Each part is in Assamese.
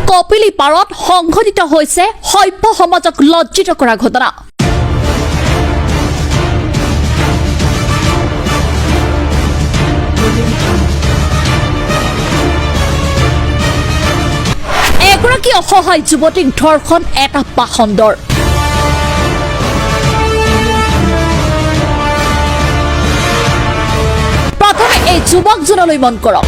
কপিলি পাৰত সংঘটিত হৈছে সভ্য সমাজক লজ্জিত কৰা ঘটনা। এগৰাকী অসহায় যুৱতীক ধৰ্ষণ এটা পাখণ্ডৰ। প্ৰথমে এই যুৱকজনলৈ মন কৰক।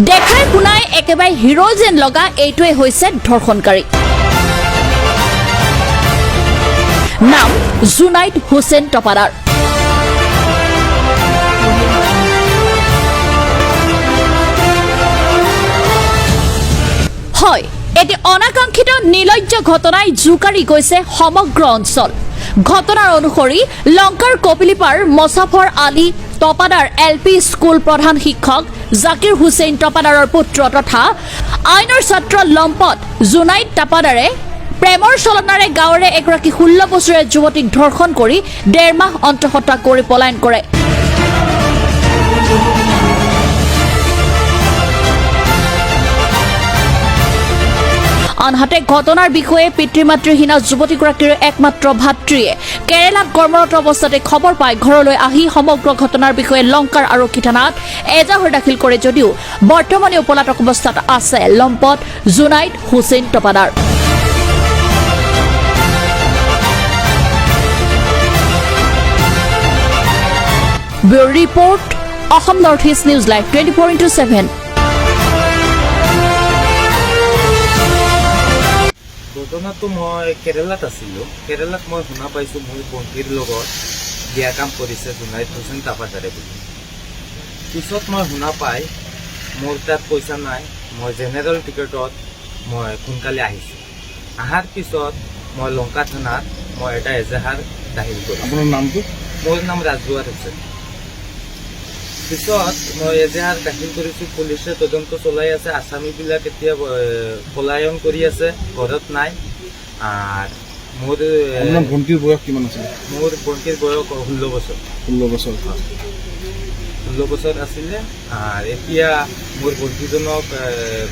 দেখাই শুনাই একেবাৰে হিৰো যেন লগা এইটোৱে হৈছে ধৰ্ষণকাৰী। নাম জুনাইদ হুছেইন টপাদাৰ। হয়, এটি অনাকাংক্ষিত নিলজ্জ ঘটনাই জোকাৰি গৈছে সমগ্ৰ অঞ্চল। ঘটনাৰ অনুসৰি লংকাৰ কপিলিপাৰ মছাফৰ আলী টপাদাৰ LP স্কুল প্ৰধান শিক্ষক জাকিৰ হুছেইন টপাদাৰৰ পুত্ৰ তথা আইনৰ ছাত্ৰ লম্পট জুনাইদ টপাদাৰে প্ৰেমৰ চলনাৰে গাঁৱৰে এগৰাকী 16 বছৰীয়া যুৱতীক ধৰ্ষণ কৰি 1.5 মাহ অন্তঃহত্যা কৰি পলায়ন কৰে। আনহাতে ঘটনাৰ বিষয়ে পিতৃ মাতৃহীনা যুৱতীগৰাকীৰ একমাত্ৰ ভাতৃয়ে কেৰালাত কৰ্মৰত অৱস্থাতে খবৰ পাই ঘৰলৈ আহি সমগ্ৰ ঘটনাৰ বিষয়ে লংকাৰ আৰক্ষী থানাত এজাহাৰ দাখিল কৰে যদিও বৰ্তমানেও পলাতক অৱস্থাত আছে লম্পট Junaid Hussain Tapadar. Bureau report Assam North East News Live 24/7। ঘটনাটো মই কেৰালাত আছিলোঁ। কেৰালাত মই শুনা পাইছোঁ মোৰ ভণ্টিৰ লগত বিয়া কাম কৰিছে জুনাইদ হুছেইন টপাদাৰে বুলি। পিছত মই শুনা পাই মোৰ তাত পইচা নাই, মই জেনেৰেল টিকেটত মই সোনকালে আহিছোঁ। অহাৰ পিছত মই লংকা থানাত মই এটা এজাহাৰ দাখিল কৰিছোঁ। আপোনাৰ নামটো? মোৰ নাম ৰাজুৱাৰ হুছেইন। পিছত মই এজাহাৰ দাখিল কৰিছোঁ। পুলিচে তদন্ত চলাই আছে। আসামীবিলাক এতিয়া পলায়ন কৰি আছে, ঘৰত নাই। আৰু মোৰ ভণ্টিৰ বয়স কিমান আছিলে? মোৰ ভণ্টিৰ বয়স 16 বছৰ। 16 বছৰ। 16 বছৰ আছিলে। আৰু এতিয়া মোৰ ভণ্টিজনক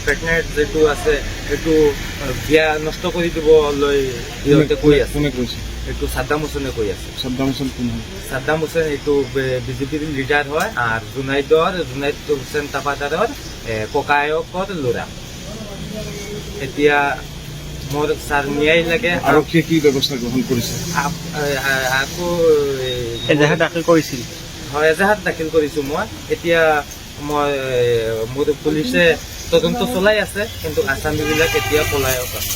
প্ৰেগনেণ্ট যিটো আছে সেইটো বিয়া নষ্ট কৰি দিবলৈ সিহঁতে কৈ আছে। কোনে কৈছে? এইটো ছাদ্দাম হুছেইনে কৈ আছে। ছাদ্দাম হুছেইন কোন হয়? ছাদ্দাম হুছেইন এইটো বিজেপিৰ লিডাৰ হয়। আৰু জুনাইদ হুছেইন টপাদাৰৰ ককায়কৰ ল'ৰা। এতিয়া মোৰ ছাৰ ন্যায় লাগে। আৰক্ষীয়ে কি ব্যৱস্থা গ্ৰহণ কৰিছে? আকৌ এজাহাৰ দাখিল কৰিছিল। হয়, এজাহাৰ দাখিল কৰিছোঁ মই। এতিয়া মোৰ পুলিচে তদন্ত চলাই আছে, কিন্তু আসামীবিলাক এতিয়া পলায়ক আছে।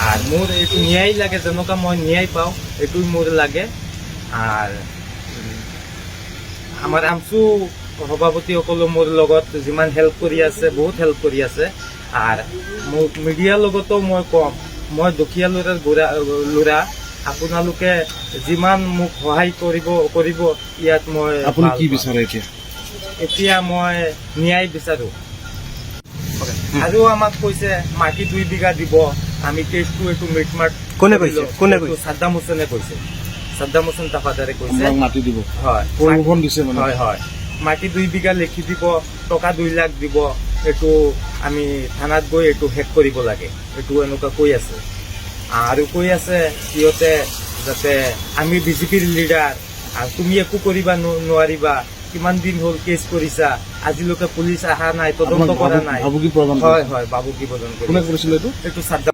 আৰু মোৰ এইটো ন্যায় লাগে, যেনেকুৱা মই ন্যায় পাওঁ এইটোই মোৰ লাগে। আৰু আমাৰ আমচু সভাপতিসকলেও মোৰ লগত যিমান হেল্প কৰি আছে, বহুত হেল্প কৰি আছে। আৰু মোক মিডিয়াৰ লগতো মই কম, মই দুখীয়া ল'ৰা, আপোনালোকে যিমান মোক সহায় কৰিব ইয়াত মই। আপুনি কি বিচাৰে এতিয়া? এতিয়া মই ন্যায় বিচাৰোঁ। আৰু আমাক কৈছে মাটি 2 বিঘা দিব, আমি কেছটো এইটো মিটমাট। কোনে কৈছে? কোনে কৈছে? ছাদ্দাম হুছেইনে কৈছে। ছাদ্দাম হুছেইন টপাদাৰে কৈছে। মাটি দিব? হয়, পৰিবহণ দিছে মানে? হয় হয়। মাটি 2 বিঘা লিখি দিব, টকা 2 লাখ দিব। এইটো আমি থানাত গৈ এইটো শেষ কৰিব লাগে, এইটো এনেকুৱা কৈ আছে। আৰু কৈ আছে সিহঁতে যাতে আমি বিজেপিৰ লিডাৰ আৰু তুমি একো কৰিবা নোৱাৰিবা। কিমান দিন হ'ল কেছ কৰিছা, আজিলৈকে পুলিচ অহা নাই, তদন্ত কৰা নাই। ভাবুকি প্ৰদান? হয় হয়, ভাবুকি প্ৰদান কোনে কৰিছিলে এইটো? এইটো ছাদ্দাম